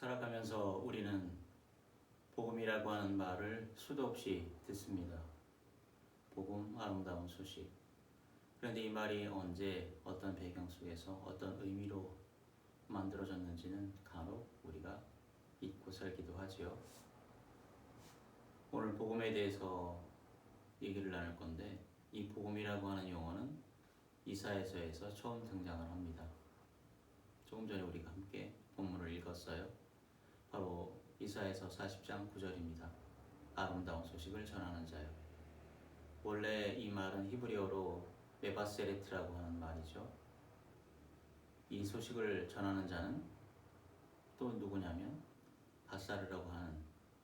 살아가면서 우리는 복음이라고 하는 말을 수도 없이 듣습니다. 복음, 아름다운 소식. 그런데 이 말이 언제, 어떤 배경 속에서, 어떤 의미로 만들어졌는지는 간혹 우리가 잊고 살기도 하지요. 오늘 복음에 대해서 얘기를 나눌 건데, 이 복음이라고 하는 용어는 이사야서에서 처음 등장을 합니다. 조금 전에 우리가 함께 본문을 읽었어요. 바로 이사야서 40장 9절입니다. 아름다운 소식을 전하는 자요. 원래 이 말은 히브리어로 메바세레트라고 하는 말이죠. 이 소식을 전하는 자는 또 누구냐면 바사르라고 하는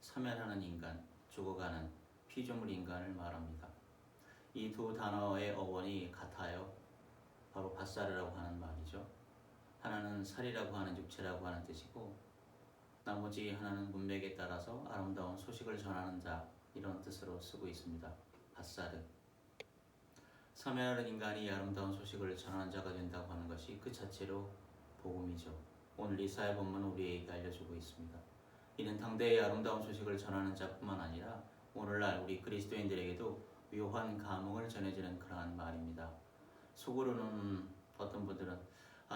사멸하는 인간, 죽어가는 피조물 인간을 말합니다. 이 두 단어의 어원이 같아요. 바로 바사르라고 하는 말이죠. 하나는 살이라고 하는 육체라고 하는 뜻이고, 나머지 하나는 문맥에 따라서 아름다운 소식을 전하는 자, 이런 뜻으로 쓰고 있습니다. 바사르. 사멸하는 인간이 아름다운 소식을 전하는 자가 된다고 하는 것이 그 자체로 복음이죠. 오늘 이사야 본문은 우리에게 알려주고 있습니다. 이는 당대의 아름다운 소식을 전하는 자뿐만 아니라 오늘날 우리 그리스도인들에게도 묘한 감흥을 전해주는 그러한 말입니다. 속으로는 어떤 분들은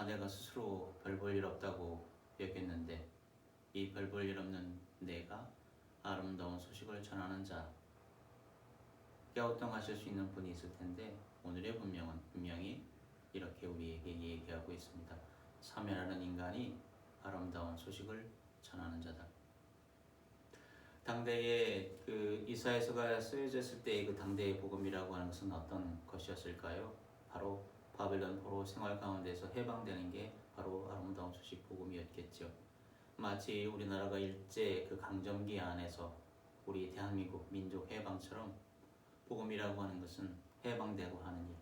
내가 스스로 별 볼 일 없다고 여겼는데 이 별 볼 일 없는 내가 아름다운 소식을 전하는 자, 갸우뚱하실 수 있는 분이 있을 텐데 오늘의 본명은 분명히 이렇게 우리에게 얘기하고 있습니다. 사멸하는 인간이 아름다운 소식을 전하는 자다. 당대에 그 이사야서가 쓰여졌을 때의 그 당대의 복음이라고 하는 것은 어떤 것이었을까요? 바로 바벨론 포로 생활 가운데서 해방되는 게 바로 아름다운 소식 복음이었겠죠. 마치 우리나라가 일제 그 강점기 안에서 우리 대한민국 민족 해방처럼 복음이라고 하는 것은 해방되고 하는 일.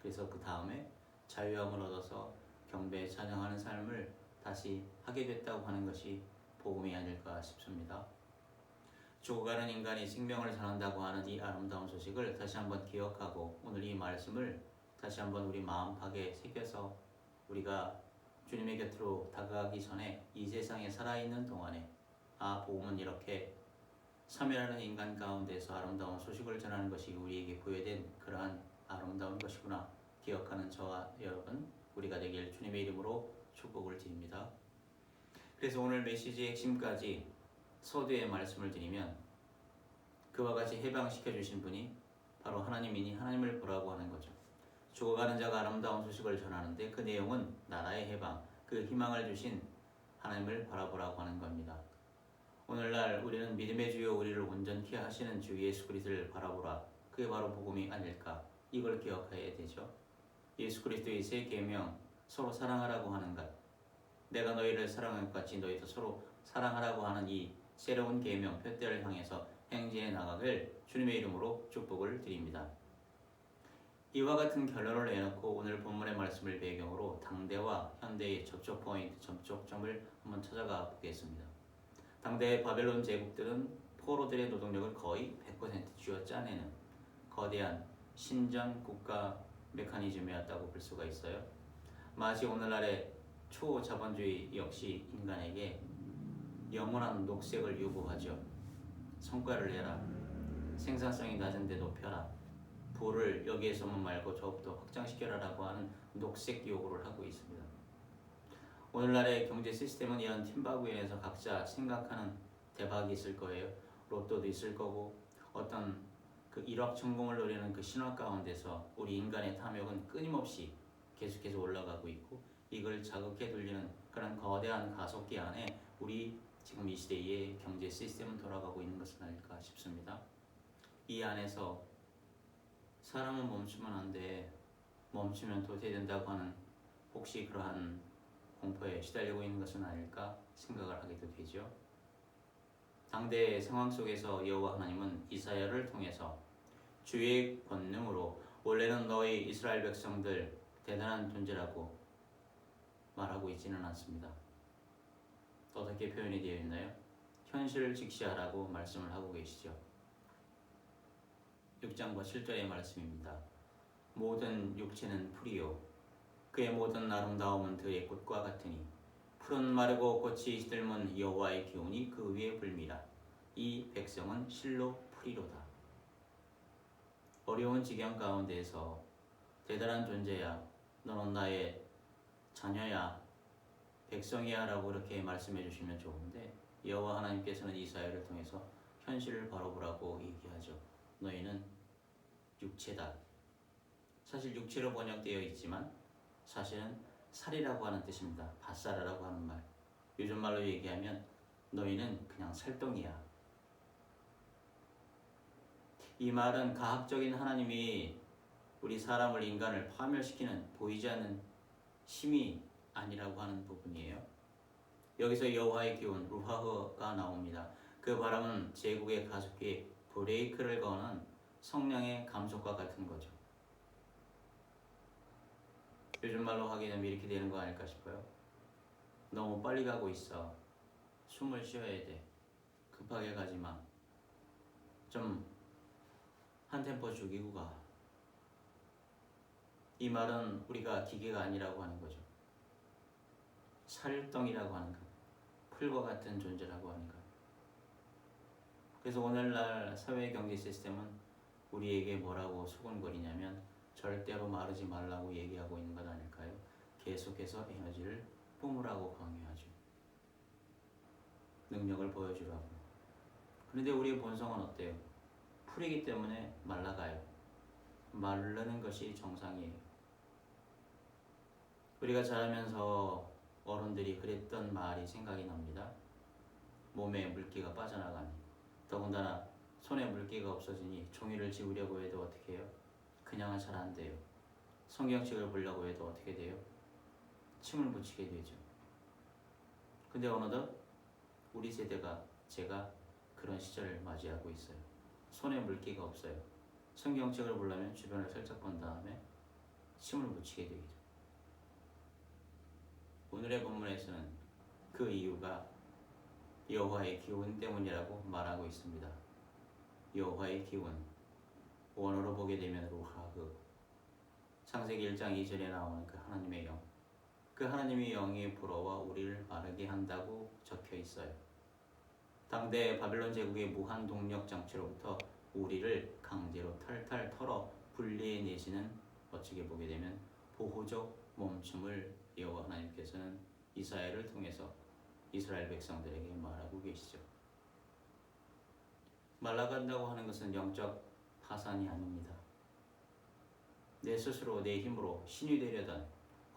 그래서 그 다음에 자유함을 얻어서 경배에 찬양하는 삶을 다시 하게 됐다고 하는 것이 복음이 아닐까 싶습니다. 죽어가는 인간이 생명을 전한다고 하는 이 아름다운 소식을 다시 한번 기억하고 오늘 이 말씀을 다시 한번 우리 마음팍에 새겨서 우리가 주님의 곁으로 다가가기 전에 이 세상에 살아있는 동안에 복음은 이렇게 사멸하는 인간 가운데서 아름다운 소식을 전하는 것이 우리에게 부여된 그러한 아름다운 것이구나 기억하는 저와 여러분 우리가 되길 주님의 이름으로 축복을 드립니다. 그래서 오늘 메시지의 핵심까지 서두에 말씀을 드리면 그와 같이 해방시켜 주신 분이 바로 하나님이니 하나님을 보라고 하는 거죠. 죽어가는 자가 아름다운 소식을 전하는데 그 내용은 나라의 해방, 그 희망을 주신 하나님을 바라보라고 하는 겁니다. 오늘날 우리는 믿음의 주여 우리를 온전케 하시는 주 예수 그리스도를 바라보라. 그게 바로 복음이 아닐까. 이걸 기억해야 되죠. 예수 그리스도의 세 계명, 서로 사랑하라고 하는 것. 내가 너희를 사랑한 것 같이 너희도 서로 사랑하라고 하는 이 새로운 계명, 표대를 향해서 행진해 나가길 주님의 이름으로 축복을 드립니다. 이와 같은 결론을 내놓고 오늘 본문의 말씀을 배경으로 당대와 현대의 접촉 포인트, 접촉점을 한번 찾아가 보겠습니다. 당대의 바벨론 제국들은 포로들의 노동력을 거의 100% 쥐어짜내는 거대한 신전 국가 메커니즘이었다고 볼 수가 있어요. 마치 오늘날의 초자본주의 역시 인간에게 영원한 녹색을 요구하죠. 성과를 내라. 생산성이 낮은데 높여라. 부를 여기에서만 말고 저부터 확장시켜라라고 하는 녹색 요구를 하고 있습니다. 오늘날의 경제 시스템은 이런 팀바구니에서 각자 생각하는 대박이 있을 거예요. 로또도 있을 거고 어떤 그 일확천금을 노리는 그 신화 가운데서 우리 인간의 탐욕은 끊임없이 계속해서 올라가고 있고 이걸 자극해 돌리는 그런 거대한 가속기 안에 우리 지금 이 시대의 경제 시스템은 돌아가고 있는 것은 아닐까 싶습니다. 이 안에서 사람은 멈추면 안 돼. 멈추면 도태된다고 하는 혹시 그러한 공포에 시달리고 있는 것은 아닐까 생각을 하기도 되죠. 당대의 상황 속에서 여호와 하나님은 이사야를 통해서 주의 권능으로 원래는 너희 이스라엘 백성들 대단한 존재라고 말하고 있지는 않습니다. 어떻게 표현이 되어 있나요? 현실을 직시하라고 말씀을 하고 계시죠. 6장과 7절의 말씀입니다. 모든 육체는 풀이요 그의 모든 아름다움은 들의 꽃과 같으니 풀은 마르고 꽃이 시들면 여호와의 기운이 그 위에 불미라. 이 백성은 실로 풀이로다. 어려운 지경 가운데에서 대단한 존재야, 너는 나의 자녀야, 백성이야 라고 이렇게 말씀해 주시면 좋은데, 여호와 하나님께서는 이사야를 통해서 현실을 바로 보라고 얘기하죠. 너희는 육체다. 사실 육체로 번역되어 있지만 사실은 살이라고 하는 뜻입니다. 밭살이라고 하는 말. 요즘 말로 얘기하면 너희는 그냥 살덩이야. 이 말은 가학적인 하나님이 우리 사람을, 인간을 파멸시키는 보이지 않는 힘이 아니라고 하는 부분이에요. 여기서 여호와의 기운, 루하흐가 나옵니다. 그 바람은 제국의 가속기에 브레이크를 거는 성령의 감속과 같은 거죠. 요즘 말로 하게 되면 이렇게 되는 거 아닐까 싶어요. 너무 빨리 가고 있어. 숨을 쉬어야 돼. 급하게 가지 마. 좀 한 템포 죽이고 가. 이 말은 우리가 기계가 아니라고 하는 거죠. 살덩이라고 하는 것, 풀과 같은 존재라고 하는 것. 그래서 오늘날 사회 경제 시스템은 우리에게 뭐라고 수군거리냐면 절대로 마르지 말라고 얘기하고 있는 것 아닐까요? 계속해서 에너지를 뿜으라고 강요하죠. 능력을 보여주라고. 그런데 우리의 본성은 어때요? 풀이기 때문에 말라가요. 마르는 것이 정상이에요. 우리가 자라면서 어른들이 그랬던 말이 생각이 납니다. 몸에 물기가 빠져나가니, 더군다나 손에 물기가 없어지니 종이를 지우려고 해도 어떻게 해요? 그냥은 잘 안 돼요. 성경책을 보려고 해도 어떻게 돼요? 침을 묻히게 되죠. 근데 어느덧 우리 세대가, 제가 그런 시절을 맞이하고 있어요. 손에 물기가 없어요. 성경책을 보려면 주변을 살짝 본 다음에 침을 묻히게 되죠. 오늘의 본문에서는 그 이유가 여호와의 기운 때문이라고 말하고 있습니다. 여호와의 기운, 원어로 보게 되면 루하흐, 창세기 1장 2절에 나오는 그 하나님의 영, 그 하나님의 영이 불어와 우리를 마르게 한다고 적혀 있어요. 당대 바벨론 제국의 무한 동력 장치로부터 우리를 강제로 탈탈 털어 분리해내시는, 어찌게 보게 되면 보호적 멈춤을 여호와 하나님께서는 이사야를 통해서 이스라엘 백성들에게 말하고 계시죠. 말라간다고 하는 것은 영적 파산이 아닙니다. 내 스스로 내 힘으로 신이 되려던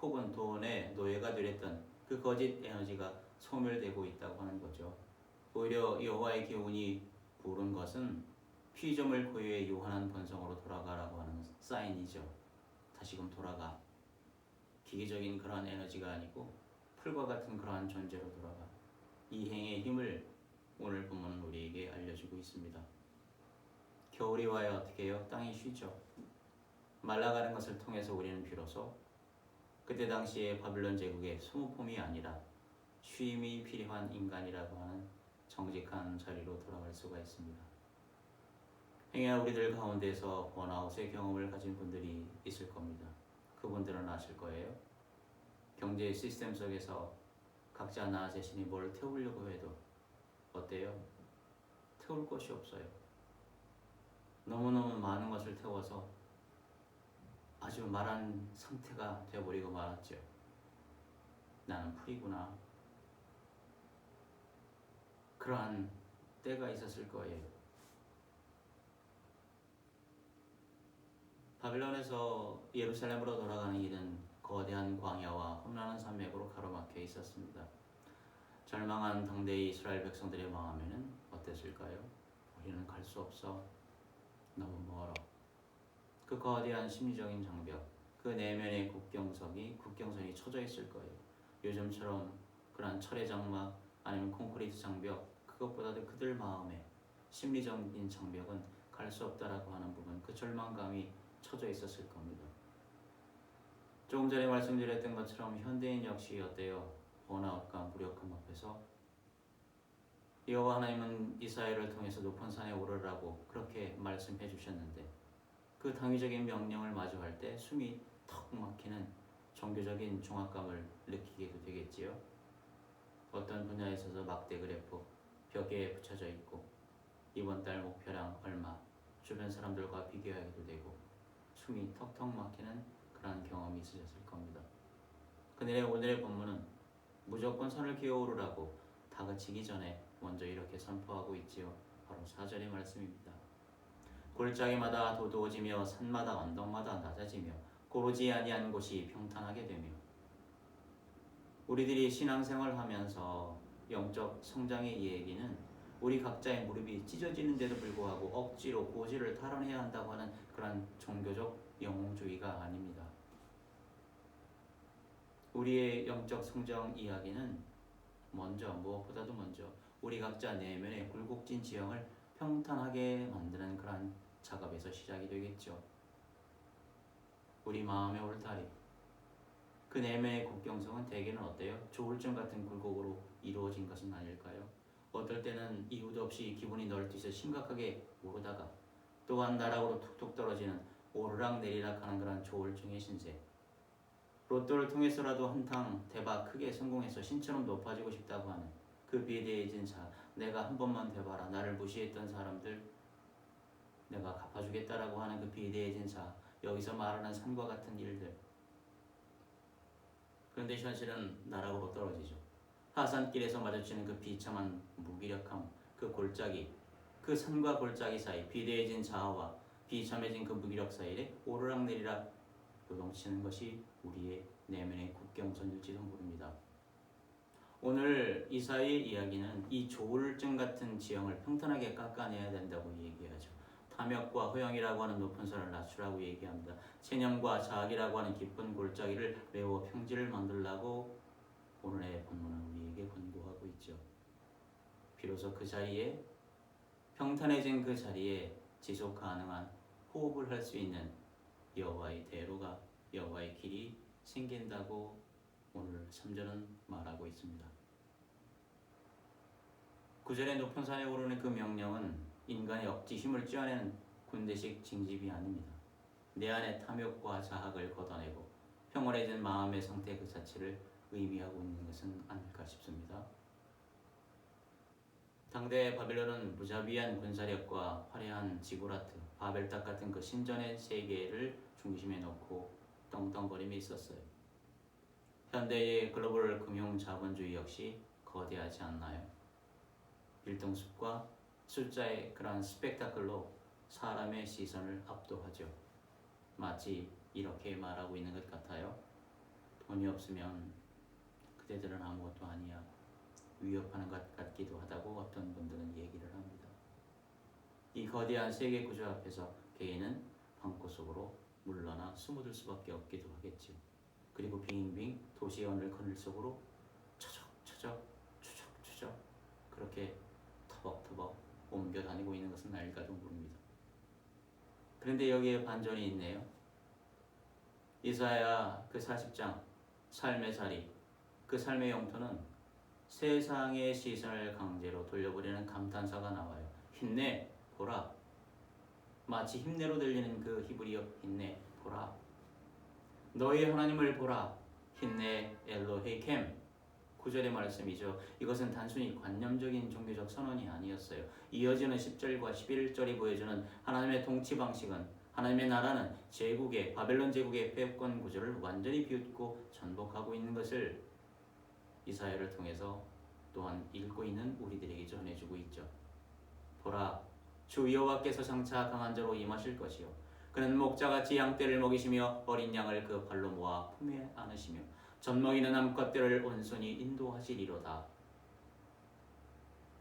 혹은 돈의 노예가 되렸던 그 거짓 에너지가 소멸되고 있다고 하는 거죠. 오히려 여호와의 기운이 부른 것은 피조물 고유의 요한한 본성으로 돌아가라고 하는 사인이죠. 다시금 돌아가. 기계적인 그러한 에너지가 아니고 풀과 같은 그러한 존재로 돌아가. 이 행의 힘을 오늘 본문은 우리에게 알려주고 있습니다. 겨울이 와야 어떻게 해요? 땅이 쉬죠. 말라가는 것을 통해서 우리는 비로소 그때 당시에 바빌론 제국의 소모품이 아니라 쉼이 필요한 인간이라고 하는 정직한 자리로 돌아갈 수가 있습니다. 행여 우리들 가운데서 번아웃의 경험을 가진 분들이 있을 겁니다. 그분들은 아실 거예요. 경제 시스템 속에서 각자 나 자신이 뭘 태우려고 해도 어때요? 태울 것이 없어요. 너무너무 많은 것을 태워서 아주 말한 상태가 되어버리고 말았죠. 나는 풀이구나. 그러한 때가 있었을 거예요. 바빌론에서 예루살렘으로 돌아가는 길은 거대한 광야와 험난한 산맥으로 가로막혀 있었습니다. 절망한 당대의 이스라엘 백성들의 마음에는 어땠을까요? 우리는 갈 수 없어. 너무 멀어. 그 거대한 심리적인 장벽, 그 내면의 국경선이 쳐져 있을 거예요. 요즘처럼 그런 철의 장막 아니면 콘크리트 장벽, 그것보다도 그들 마음에 심리적인 장벽은 갈 수 없다라고 하는 부분, 그 절망감이 쳐져 있었을 겁니다. 조금 전에 말씀드렸던 것처럼 현대인 역시 어때요? 번아웃과 무력감 앞에서 여호와 하나님은 이사야를 통해서 높은 산에 오르라고 그렇게 말씀해 주셨는데 그 당위적인 명령을 마주할 때 숨이 턱 막히는 종교적인 중압감을 느끼게 되겠지요. 어떤 분야에 있어서 막대 그래프 벽에 붙여져 있고 이번 달 목표량 얼마 주변 사람들과 비교하기도 되고 숨이 턱턱 막히는 그런 경험이 있으셨을 겁니다. 그런데 오늘의 본문은 무조건 선을 기어오르라고 다그치기 전에 먼저 이렇게 선포하고 있지요. 바로 4절의 말씀입니다. 골짜기마다 도도해지며 산마다 언덕마다 낮아지며 고르지 아니한 곳이 평탄하게 되며 우리들이 신앙생활을 하면서 영적 성장의 얘기는 우리 각자의 무릎이 찢어지는데도 불구하고 억지로 고지를 탈환해야 한다고 하는 그런 종교적 영웅주의가 아닙니다. 우리의 영적 성장 이야기는 무엇보다도 먼저 우리 각자 내면의 굴곡진 지형을 평탄하게 만드는 그런 작업에서 시작이 되겠죠. 우리 마음의 울타리, 그 내면의 국경성은 대개는 어때요? 조울증 같은 굴곡으로 이루어진 것은 아닐까요? 어떨 때는 이유도 없이 기분이 널뛰서 심각하게 오르다가 또한 나락으로 툭툭 떨어지는 오르락내리락 하는 그런 조울증의 신세. 로또를 통해서라도 한탕 대박 크게 성공해서 신처럼 높아지고 싶다고 하는 그 비대해진 자, 내가 한 번만 돼봐라. 나를 무시했던 사람들 내가 갚아주겠다라고 하는 그 비대해진 자, 여기서 말하는 산과 같은 일들. 그런데 현실은 나락으로 떨어지죠. 하산길에서 마주치는 그 비참한 무기력함, 그 골짜기, 그 산과 골짜기 사이 비대해진 자아와 비참해진 그 무기력 사이에 오르락내리락 요동치는 것이 우리의 내면의 국경선일지도 모릅니다. 오늘 이사야의 이야기는 이 조울증 같은 지형을 평탄하게 깎아내야 된다고 얘기하죠. 탐욕과 허영이라고 하는 높은 산을 낮추라고 얘기합니다. 체념과 자학이라고 하는 깊은 골짜기를 메워 평지를 만들라고 오늘의 본문은 우리에게 권고하고 있죠. 비로소 그 자리에 평탄해진 그 자리에 지속 가능한 호흡을 할 수 있는 여호와의 대로가 여호와의 길이 생긴다고 오늘 3절은 말하고 있습니다. 9절의 높은 산에 오르는 그 명령은 인간의 억지 힘을 쥐어내는 군대식 징집이 아닙니다. 내 안의 탐욕과 자학을 걷어내고 평온해진 마음의 상태 그 자체를 의미하고 있는 것은 아닐까 싶습니다. 당대 바벨론은 무자비한 군사력과 화려한 지구라트, 바벨탑 같은 그 신전의 세계를 중심에 놓고 떵떵거림이 있었어요. 현대의 글로벌 금융 자본주의 역시 거대하지 않나요? 빌동숲과 숫자의 그런 스펙타클로 사람의 시선을 압도하죠. 마치 이렇게 말하고 있는 것 같아요. 돈이 없으면 그대들은 아무것도 아니야. 위협하는 것 같기도 하다고 어떤 분들은 얘기를 합니다. 이 거대한 세계 구조 앞에서 개인은 방구 속으로 물러나 숨어들 수밖에 없기도 하겠죠. 그리고 빙빙 도시의 어느 그늘 속으로 처적처적 추적추적 그렇게 터벅터벅 옮겨 다니고 있는 것은 알까도 모릅니다. 그런데 여기에 반전이 있네요. 이사야 그 40장 삶의 자리, 그 삶의 영토는 세상의 시선을 강제로 돌려버리는 감탄사가 나와요. 힘내 보라. 마치 힘내로 들리는 그 히브리어 힘내 보라. 너희 하나님을 보라. 힘내 엘로헤이켐. 9절의 말씀이죠. 이것은 단순히 관념적인 종교적 선언이 아니었어요. 이어지는 10절과 11절이 보여주는 하나님의 통치 방식은 하나님의 나라는 제국의 바벨론 제국의 패권 구조를 완전히 비웃고 전복하고 있는 것을 이사야를 통해서 또한 읽고 있는 우리들에게 전해주고 있죠. 보라, 주 여호와께서 장차 강한 자로 임하실 것이요 그는 목자같이 양떼를 먹이시며 어린 양을 그 발로 모아 품에 안으시며 젖먹이는 암컷들을 온순히 인도하시리로다.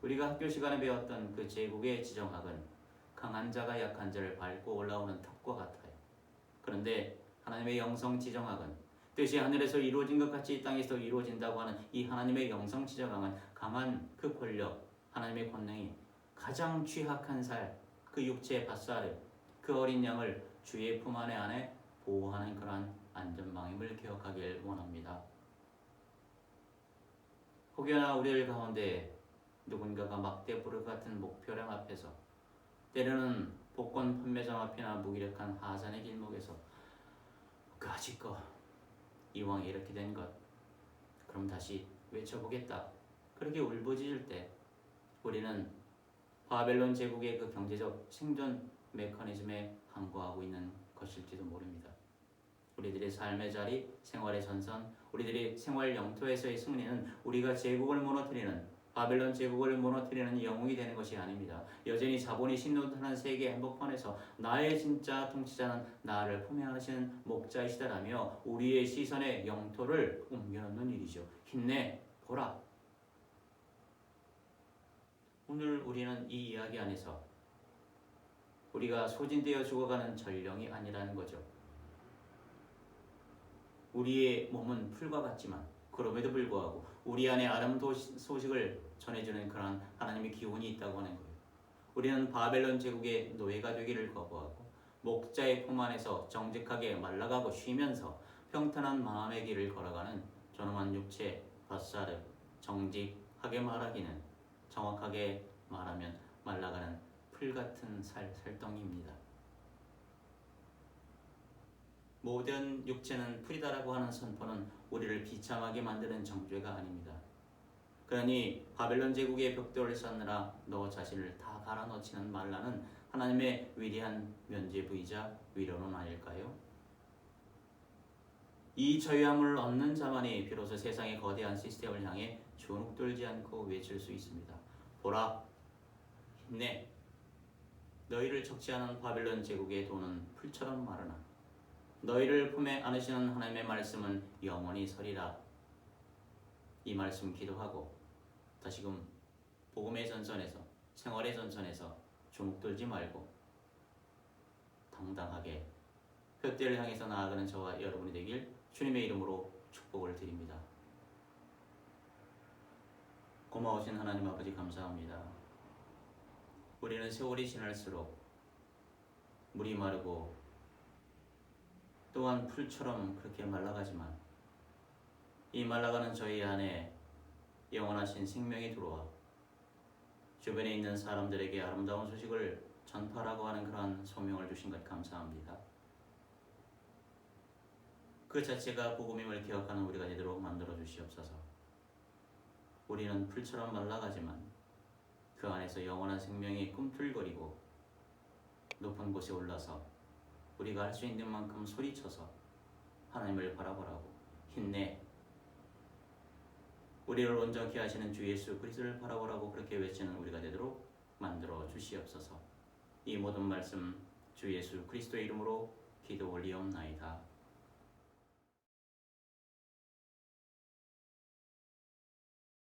우리가 학교 시간에 배웠던 그 제국의 지정학은 강한 자가 약한 자를 밟고 올라오는 탑과 같아요. 그런데 하나님의 영성 지정학은 뜻이 하늘에서 이루어진 것 같이 이 땅에서 이루어진다고 하는 이 하나님의 영성 지정학은 강한 그 권력, 하나님의 권능이 가장 취약한 살, 그 육체의 밭살을, 그 어린 양을 주의 품 안에 보호하는 그러한 안전망임을 기억하길 원합니다. 혹여나 우리들 가운데 누군가가 막대부르 같은 목표량 앞에서 때로는 복권 판매점 앞이나 무기력한 하산의 길목에서 가지껏 이왕 이렇게 된 것 그럼 다시 외쳐보겠다 그렇게 울부짖을 때 우리는 바벨론 제국의 그 경제적 생존 메커니즘에 항거하고 있는 것일지도 모릅니다. 우리들의 삶의 자리, 생활의 전선, 우리들의 생활 영토에서의 승리는 우리가 제국을 무너뜨리는 바벨론 제국을 무너뜨리는 영웅이 되는 것이 아닙니다. 여전히 자본이 신노하는 세계 한복판에서 나의 진짜 통치자는 나를 품에 안으시는 목자이시다라며 우리의 시선의 영토를 옮겨놓는 일이죠. 힘내 보라. 오늘 우리는 이 이야기 안에서 우리가 소진되어 죽어가는 전령이 아니라는 거죠. 우리의 몸은 풀과 같지만 그럼에도 불구하고 우리 안에 아름다운 소식을 전해주는 그런 하나님의 기운이 있다고 하는 거예요. 우리는 바벨론 제국의 노예가 되기를 거부하고 목자의 품 안에서 정직하게 말라가고 쉬면서 평탄한 마음의 길을 걸어가는 존엄한 육체, 바사르, 정직하게 말하기는 정확하게 말하면 말라가는 풀 같은 살덩이입니다. 모든 육체는 풀이다라고 하는 선포는 우리를 비참하게 만드는 정죄가 아닙니다. 그러니 바벨론 제국의 벽돌을 쌓느라 너 자신을 다 갈아넣지는 말라는 하나님의 위대한 면죄부이자 위로는 아닐까요? 이 저유함을 얻는 자만이 비로소 세상의 거대한 시스템을 향해 주눅들지 않고 외칠 수 있습니다. 보라, 힘내. 너희를 적시하는 바벨론 제국의 돈은 풀처럼 마르나 너희를 품에 안으시는 하나님의 말씀은 영원히 서리라. 이 말씀 기도하고 다시금 복음의 전선에서 생활의 전선에서 주눅들지 말고 당당하게 푯대를 향해서 나아가는 저와 여러분이 되길 주님의 이름으로 축복을 드립니다. 고마우신 하나님 아버지 감사합니다. 우리는 세월이 지날수록 물이 마르고 또한 풀처럼 그렇게 말라가지만 이 말라가는 저희 안에 영원하신 생명이 들어와 주변에 있는 사람들에게 아름다운 소식을 전파라고 하는 그러한 소명을 주신 것 감사합니다. 그 자체가 복음임을 기억하는 우리가 되도록 만들어 주시옵소서. 우리는 풀처럼 말라가지만 그 안에서 영원한 생명이 꿈틀거리고 높은 곳에 올라서 우리가 할 수 있는 만큼 소리쳐서 하나님을 바라보라고 힘내 우리를 온전케 하시는 주 예수 그리스도를 바라보라고 그렇게 외치는 우리가 되도록 만들어 주시옵소서. 이 모든 말씀 주 예수 그리스도의 이름으로 기도 올리옵나이다.